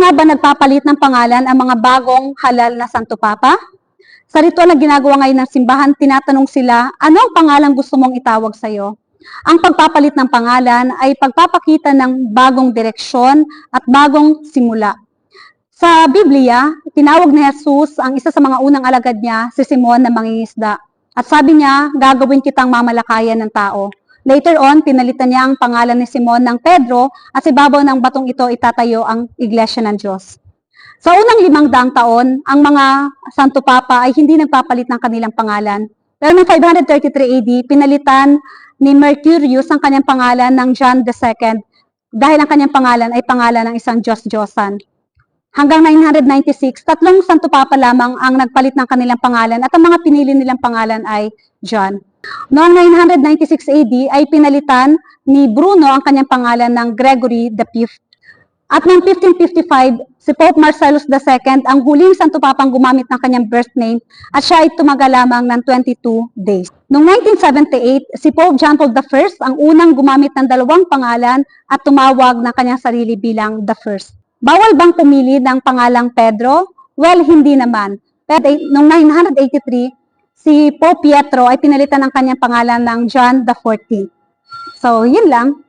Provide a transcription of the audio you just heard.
nga ba nagpapalit ng pangalan ang mga bagong halal na Santo Papa? Sa ritual na ginagawa ngayon ng simbahan, tinatanong sila, ano ang pangalan gusto mong itawag sa iyo? Ang pagpapalit ng pangalan ay pagpapakita ng bagong direksyon at bagong simula. Sa Biblia, tinawag ni Jesus ang isa sa mga unang alagad niya, si Simon na mangingisda. At sabi niya, gagawin kitang mamalakayan ng tao. Later on, pinalitan niya ang pangalan ni Simon ng Pedro at sa ibabaw ng batong ito itatayo ang Iglesia ng Diyos. Sa unang 500 taon, ang mga Santo Papa ay hindi nagpapalit ng kanilang pangalan. Pero noong 533 AD, pinalitan ni Mercurius ang kanyang pangalan ng John II dahil ang kanyang pangalan ay pangalan ng isang Diyos-Diyosan. Hanggang 996, 3 Santo Papa lamang ang nagpalit ng kanilang pangalan at ang mga pinili nilang pangalan ay John. Noong 996 AD ay pinalitan ni Bruno ang kanyang pangalan ng Gregory V. At noong 1555, si Pope Marcellus II ang huling Santo Papang gumamit ng kanyang birth name at siya ay tumagal lamang ng 22 days. Noong 1978, si Pope John Paul I ang unang gumamit ng dalawang pangalan at tumawag ng kanyang sarili bilang the First. Bawal bang pumili ng pangalang Pedro? Well, hindi naman. Pero noong 983, si Pope Pietro ay pinalitan ng kanyang pangalan ng John XIV. So, yun lang.